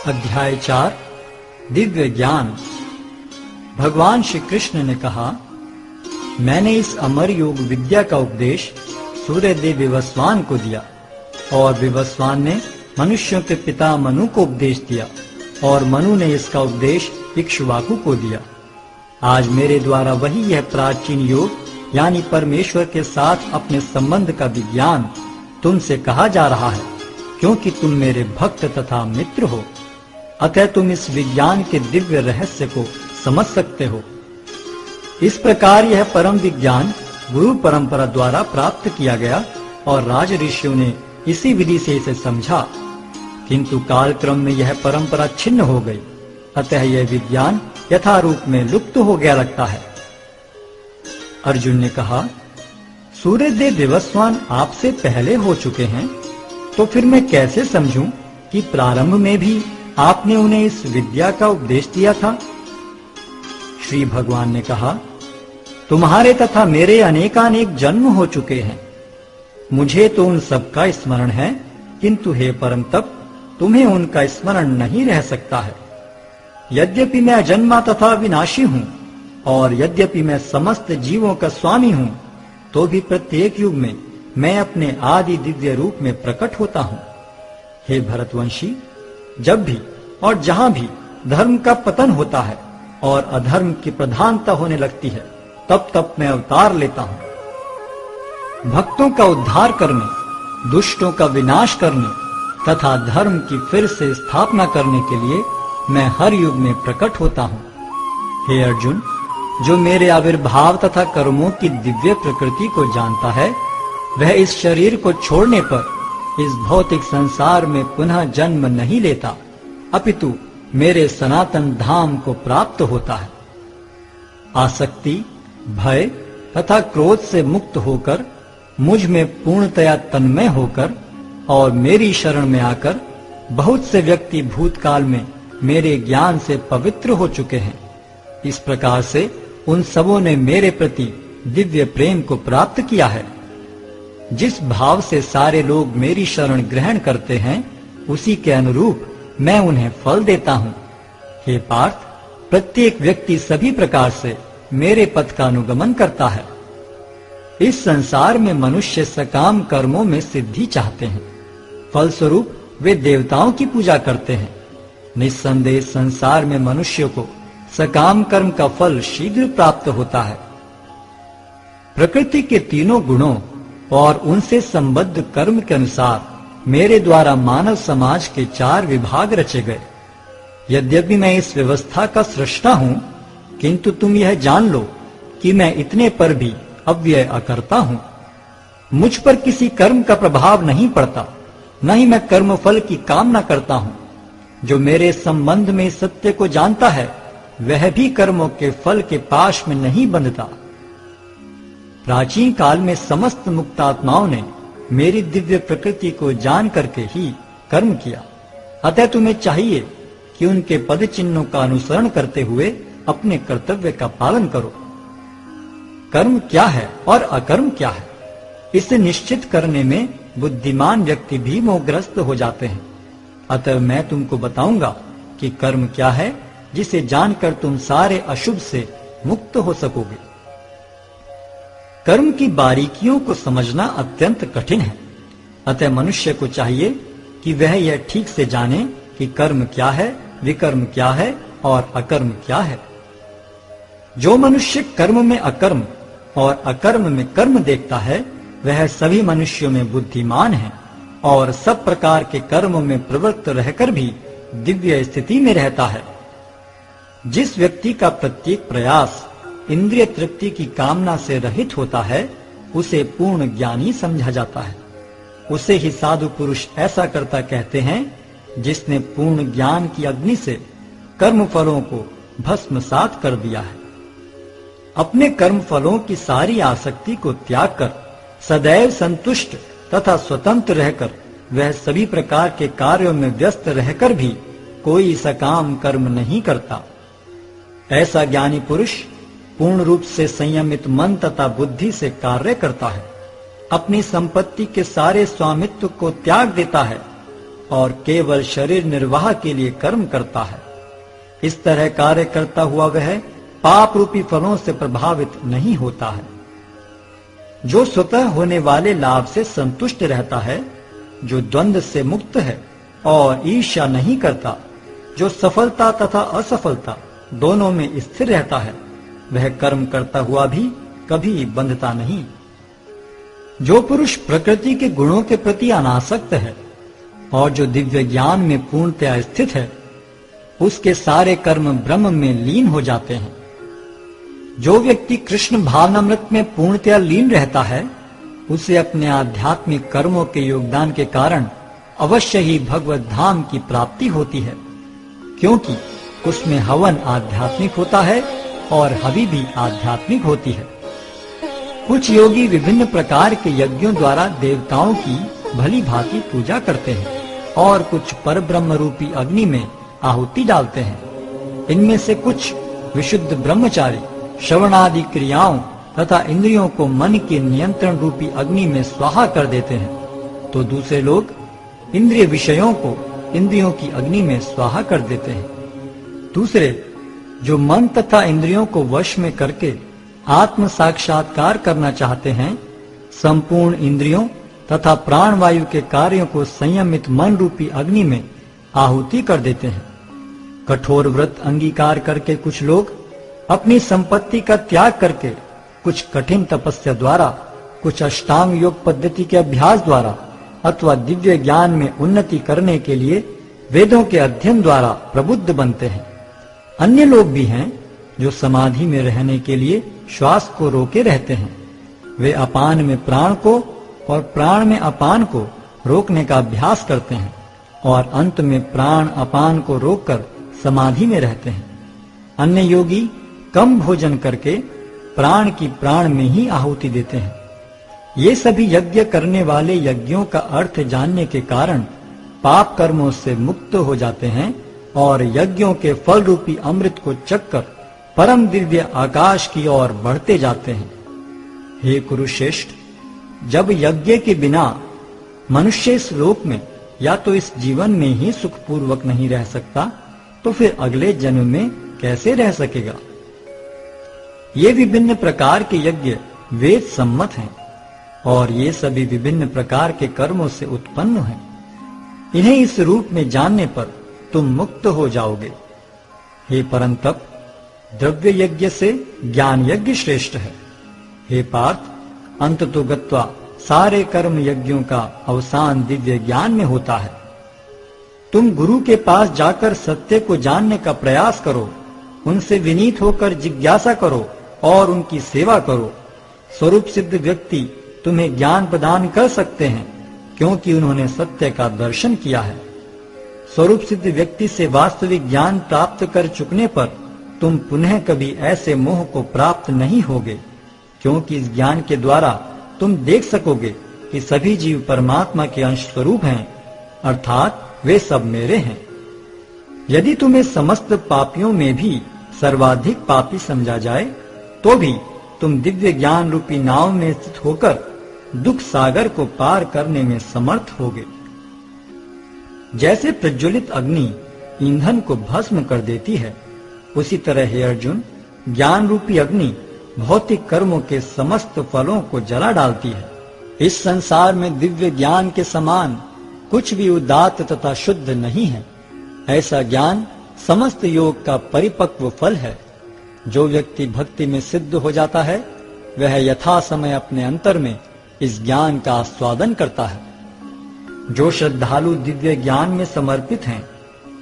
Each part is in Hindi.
अध्याय 4 दिव्य ज्ञान। भगवान श्री कृष्ण ने कहा, मैंने इस अमर योग विद्या का उपदेश सूर्यदेव विवस्वान को दिया और विवस्वान ने मनुष्यों के पिता मनु को उपदेश दिया और मनु ने इसका उपदेश इक्ष्वाकु को दिया। आज मेरे द्वारा वही यह प्राचीन योग यानी परमेश्वर के साथ अपने संबंध का विज्ञान तुमसे कहा जा रहा है, क्योंकि तुम मेरे भक्त तथा मित्र हो। अतः तुम इस विज्ञान के दिव्य रहस्य को समझ सकते हो। इस प्रकार यह परम विज्ञान गुरु परंपरा द्वारा प्राप्त किया गया और राज ऋषियों ने इसी विधि से इसे समझा, किंतु कालक्रम में यह परंपरा छिन्न हो गई। अतः यह विज्ञान यथारूप में लुप्त हो गया लगता है। अर्जुन ने कहा, सूर्यदेव विवस्वान आपसे पहले हो चुके हैं, तो फिर मैं कैसे समझूं कि प्रारंभ में भी आपने उन्हें इस विद्या का उपदेश दिया था। श्री भगवान ने कहा, तुम्हारे तथा मेरे अनेकानेक जन्म हो चुके हैं। मुझे तो उन सबका स्मरण है, किंतु हे परम तप, तुम्हें उनका स्मरण नहीं रह सकता है। यद्यपि मैं अजन्मा तथा विनाशी हूं और यद्यपि मैं समस्त जीवों का स्वामी हूं, तो भी प्रत्येक युग में मैं अपने आदि दिव्य रूप में प्रकट होता हूं। हे भरतवंशी, जब भी और जहां भी धर्म का पतन होता है और अधर्म की प्रधानता होने लगती है, तब तब मैं अवतार लेता हूं। भक्तों का उद्धार करने, दुष्टों का विनाश करने तथा धर्म की फिर से स्थापना करने के लिए मैं हर युग में प्रकट होता हूं। हे अर्जुन, जो मेरे आविर्भाव तथा कर्मों की दिव्य प्रकृति को जानता है, वह इस शरीर को छोड़ने पर इस भौतिक संसार में पुनः जन्म नहीं लेता, अपितु मेरे सनातन धाम को प्राप्त होता है। आसक्ति, भय तथा क्रोध से मुक्त होकर मुझ में पूर्णतया तन्मय होकर और मेरी शरण में आकर बहुत से व्यक्ति भूतकाल में मेरे ज्ञान से पवित्र हो चुके हैं। इस प्रकार से उन सबों ने मेरे प्रति दिव्य प्रेम को प्राप्त किया है। जिस भाव से सारे लोग मेरी शरण ग्रहण करते हैं, उसी के अनुरूप मैं उन्हें फल देता हूं। हे पार्थ, प्रत्येक व्यक्ति सभी प्रकार से मेरे पथ का अनुगमन करता है। इस संसार में मनुष्य सकाम कर्मों में सिद्धि चाहते हैं, फलस्वरूप वे देवताओं की पूजा करते हैं। निस्संदेह संसार में मनुष्य को सकाम कर्म का फल शीघ्र प्राप्त होता है। प्रकृति के तीनों गुणों और उनसे संबद्ध कर्म के अनुसार मेरे द्वारा मानव समाज के 4 विभाग रचे गए। यद्यपि मैं इस व्यवस्था का सृष्टा हूं, किंतु तुम यह जान लो कि मैं इतने पर भी अव्यय अकर्ता हूं। मुझ पर किसी कर्म का प्रभाव नहीं पड़ता, न ही मैं कर्म फल की कामना करता हूं। जो मेरे संबंध में सत्य को जानता है, वह भी कर्मों के फल के पाश में नहीं बंधता। प्राचीन काल में समस्त मुक्तात्माओं ने मेरी दिव्य प्रकृति को जान करके ही कर्म किया। अतः तुम्हें चाहिए कि उनके पद चिन्हों का अनुसरण करते हुए अपने कर्तव्य का पालन करो। कर्म क्या है और अकर्म क्या है, इसे निश्चित करने में बुद्धिमान व्यक्ति भी मोहग्रस्त हो जाते हैं। अतः मैं तुमको बताऊंगा कि कर्म क्या है, जिसे जानकर तुम सारे अशुभ से मुक्त हो सकोगे। कर्म की बारीकियों को समझना अत्यंत कठिन है। अतः मनुष्य को चाहिए कि वह यह ठीक से जाने कि कर्म क्या है, विकर्म क्या है और अकर्म क्या है। जो मनुष्य कर्म में अकर्म और अकर्म में कर्म देखता है, वह सभी मनुष्यों में बुद्धिमान है और सब प्रकार के कर्मों में प्रवृत्त रहकर भी दिव्य स्थिति में रहता है। जिस व्यक्ति का प्रत्येक प्रयास इंद्रिय तृप्ति की कामना से रहित होता है, उसे पूर्ण ज्ञानी समझा जाता है। उसे ही साधु पुरुष ऐसा करता कहते हैं, जिसने पूर्ण ज्ञान की अग्नि से कर्म फलों को भस्मसात कर दिया है। अपने कर्म फलों की सारी आसक्ति को त्याग कर सदैव संतुष्ट तथा स्वतंत्र रहकर वह सभी प्रकार के कार्यों में व्यस्त रहकर भी कोई सकाम कर्म नहीं करता। ऐसा ज्ञानी पुरुष पूर्ण रूप से संयमित मन तथा बुद्धि से कार्य करता है, अपनी संपत्ति के सारे स्वामित्व को त्याग देता है और केवल शरीर निर्वाह के लिए कर्म करता है। इस तरह कार्य करता हुआ वह पाप रूपी फलों से प्रभावित नहीं होता है। जो स्वतः होने वाले लाभ से संतुष्ट रहता है, जो द्वंद्व से मुक्त है और ईर्ष्या नहीं करता, जो सफलता तथा असफलता दोनों में स्थिर रहता है, वह कर्म करता हुआ भी कभी बंधता नहीं। जो पुरुष प्रकृति के गुणों के प्रति अनासक्त है और जो दिव्य ज्ञान में पूर्णतया स्थित है, उसके सारे कर्म ब्रह्म में लीन हो जाते हैं। जो व्यक्ति कृष्ण भावनामृत में पूर्णतया लीन रहता है, उसे अपने आध्यात्मिक कर्मों के योगदान के कारण अवश्य ही भगवत धाम की प्राप्ति होती है, क्योंकि उसमें हवन आध्यात्मिक होता है और हवि भी आध्यात्मिक होती है। कुछ योगी विभिन्न प्रकार के यज्ञों द्वारा देवताओं की भली भांति पूजा करते हैं और कुछ परब्रह्म रूपी अग्नि में आहुति डालते हैं। इनमें से कुछ विशुद्ध ब्रह्मचारी श्रवणादि क्रियाओं तथा इंद्रियों को मन के नियंत्रण रूपी अग्नि में स्वाहा कर देते हैं, तो दूसरे लोग इंद्रिय विषयों को इंद्रियों की अग्नि में स्वाहा कर देते हैं। दूसरे जो मन तथा इंद्रियों को वश में करके आत्म साक्षात्कार करना चाहते हैं, संपूर्ण इंद्रियों तथा प्राण वायु के कार्यों को संयमित मन रूपी अग्नि में आहुति कर देते हैं। कठोर व्रत अंगीकार करके कुछ लोग अपनी संपत्ति का त्याग करके कुछ कठिन तपस्या द्वारा, कुछ अष्टांग योग पद्धति के अभ्यास द्वारा अथवा दिव्य ज्ञान में उन्नति करने के लिए वेदों के अध्ययन द्वारा प्रबुद्ध बनते हैं। अन्य लोग भी हैं जो समाधि में रहने के लिए श्वास को रोके रहते हैं। वे अपान में प्राण को और प्राण में अपान को रोकने का अभ्यास करते हैं और अंत में प्राण अपान को रोककर समाधि में रहते हैं। अन्य योगी कम भोजन करके प्राण की प्राण में ही आहुति देते हैं। ये सभी यज्ञ करने वाले यज्ञों का अर्थ जानने के कारण पाप कर्मों से मुक्त हो जाते हैं और यज्ञों के फल रूपी अमृत को चखकर परम दिव्य आकाश की ओर बढ़ते जाते हैं। हे कुरुश्रेष्ठ, जब यज्ञ के बिना मनुष्य इस लोक में या तो इस जीवन में ही सुखपूर्वक नहीं रह सकता, तो फिर अगले जन्म में कैसे रह सकेगा। ये विभिन्न प्रकार के यज्ञ वेद सम्मत हैं और ये सभी विभिन्न प्रकार के कर्मों से उत्पन्न हैं। इन्हें इस रूप में जानने पर तुम मुक्त हो जाओगे। हे परंतप, द्रव्य यज्ञ से ज्ञान यज्ञ श्रेष्ठ है। हे पार्थ, अंततो गत्वा सारे कर्म यज्ञों का अवसान दिव्य ज्ञान में होता है। तुम गुरु के पास जाकर सत्य को जानने का प्रयास करो, उनसे विनीत होकर जिज्ञासा करो और उनकी सेवा करो। स्वरूप सिद्ध व्यक्ति तुम्हें ज्ञान प्रदान कर सकते हैं, क्योंकि उन्होंने सत्य का दर्शन किया है। स्वरूप सिद्ध व्यक्ति से वास्तविक ज्ञान प्राप्त कर चुकने पर तुम पुनः कभी ऐसे मोह को प्राप्त नहीं होगे, क्योंकि इस ज्ञान के द्वारा तुम देख सकोगे कि सभी जीव परमात्मा के अंश स्वरूप हैं, अर्थात वे सब मेरे हैं। यदि तुम्हें समस्त पापियों में भी सर्वाधिक पापी समझा जाए, तो भी तुम दिव्य ज्ञान रूपी नाव में स्थित होकर दुख सागर को पार करने में समर्थ होगे। जैसे प्रज्वलित अग्नि ईंधन को भस्म कर देती है, उसी तरह हे अर्जुन, ज्ञान रूपी अग्नि भौतिक कर्मों के समस्त फलों को जला डालती है। इस संसार में दिव्य ज्ञान के समान कुछ भी उदात्त तथा शुद्ध नहीं है। ऐसा ज्ञान समस्त योग का परिपक्व फल है। जो व्यक्ति भक्ति में सिद्ध हो जाता है, वह यथा समय अपने अंतर में इस ज्ञान का आस्वादन करता है। जो श्रद्धालु दिव्य ज्ञान में समर्पित हैं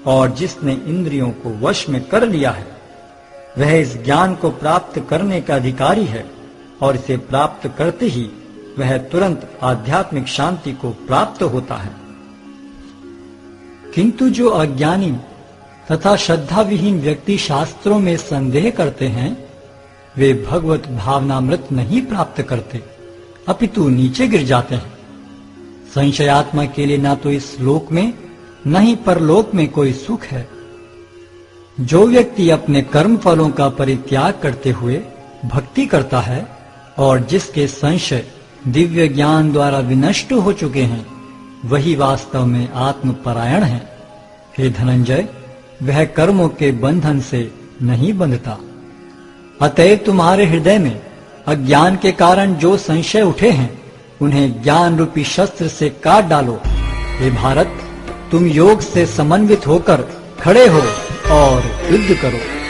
और जिसने इंद्रियों को वश में कर लिया है, वह इस ज्ञान को प्राप्त करने का अधिकारी है और इसे प्राप्त करते ही वह तुरंत आध्यात्मिक शांति को प्राप्त होता है। किंतु जो अज्ञानी तथा श्रद्धा विहीन व्यक्ति शास्त्रों में संदेह करते हैं, वे भगवत भावनामृत नहीं प्राप्त करते, अपितु नीचे गिर जाते हैं। संशयात्मा के लिए ना तो इस लोक में न ही परलोक में कोई सुख है। जो व्यक्ति अपने कर्म फलों का परित्याग करते हुए भक्ति करता है और जिसके संशय दिव्य ज्ञान द्वारा विनष्ट हो चुके हैं, वही वास्तव में आत्मपरायण है। हे धनंजय, वह कर्मों के बंधन से नहीं बंधता। अतएव तुम्हारे हृदय में अज्ञान के कारण जो संशय उठे हैं, उन्हें ज्ञान रूपी शस्त्र से काट डालो। हे भारत, तुम योग से समन्वित होकर खड़े हो और युद्ध करो।